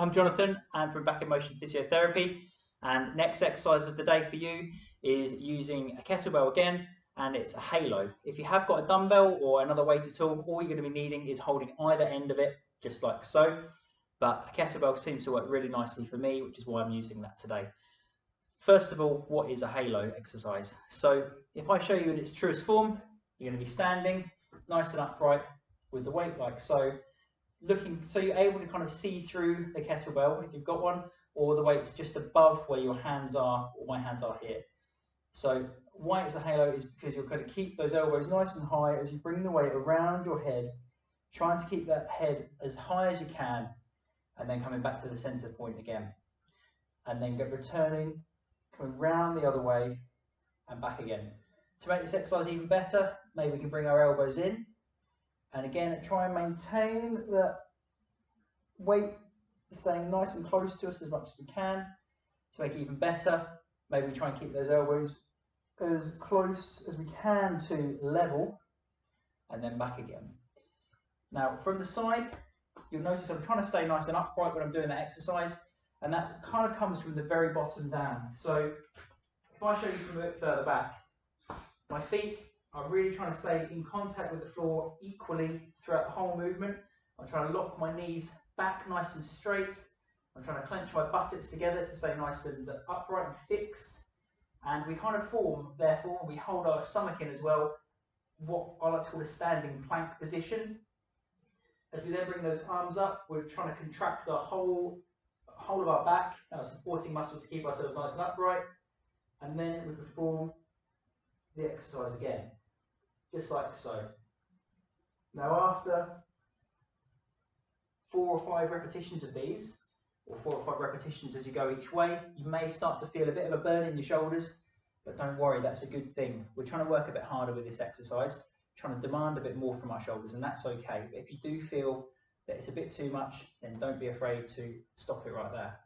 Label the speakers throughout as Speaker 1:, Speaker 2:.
Speaker 1: I'm Jonathan and from Back in Motion Physiotherapy, and next exercise of the day for you is using a kettlebell again, and it's a halo. If you have got a dumbbell or another weight at all you're going to be needing is holding either end of it just like so, but a kettlebell seems to work really nicely for me, which is why I'm using that today. First of all, what is a halo exercise? So if I show you in its truest form, you're going to be standing nice and upright with the weight like so, looking so you're able to kind of see through the kettlebell if you've got one, or the weight's just above where your hands are, or my hands are here. So why it's a halo is because you're going to keep those elbows nice and high as you bring the weight around your head, trying to keep that head as high as you can, and then coming back to the center point again, and then returning, coming round the other way and back again. To make this exercise even better, maybe we can bring our elbows in, and again try and maintain that weight staying nice and close to us as much as we can. To make it even better, maybe we try and keep those elbows as close as we can to level, and then back again. Now from the side, you'll notice I'm trying to stay nice and upright when I'm doing that exercise, and that kind of comes from the very bottom down. So if I show you from a bit further back, my feet are really trying to stay in contact with the floor equally throughout the whole movement. I'm trying to lock my knees back nice and straight. I'm trying to clench my buttocks together to stay nice and upright and fixed. And we kind of form, therefore, we hold our stomach in as well, what I like to call a standing plank position. As we then bring those arms up, we're trying to contract the whole of our back, our supporting muscle to keep ourselves nice and upright. And then we perform the exercise again, just like so. Now after 4 or 5 repetitions of these, or 4 or 5 repetitions as you go each way, you may start to feel a bit of a burn in your shoulders, but don't worry, that's a good thing. We're trying to work a bit harder with this exercise, trying to demand a bit more from our shoulders, and that's okay. But if you do feel that it's a bit too much, then don't be afraid to stop it right there.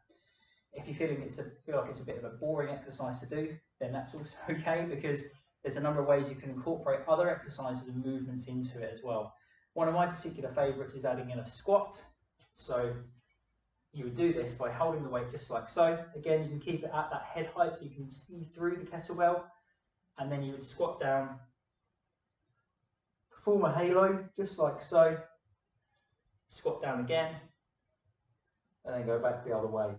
Speaker 1: If you're feeling feel like it's a bit of a boring exercise to do, then that's also okay, because there's a number of ways you can incorporate other exercises and movements into it as well. One of my particular favourites is adding in a squat. So you would do this by holding the weight just like so. Again, you can keep it at that head height so you can see through the kettlebell, and then you would squat down, form a halo just like so, squat down again, and then go back the other way.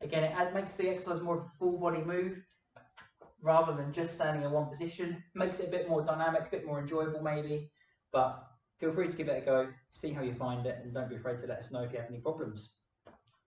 Speaker 1: Again, it makes the exercise more of a full body move rather than just standing in one position. Makes it a bit more dynamic, a bit more enjoyable maybe, but feel free to give it a go, see how you find it, and don't be afraid to let us know if you have any problems.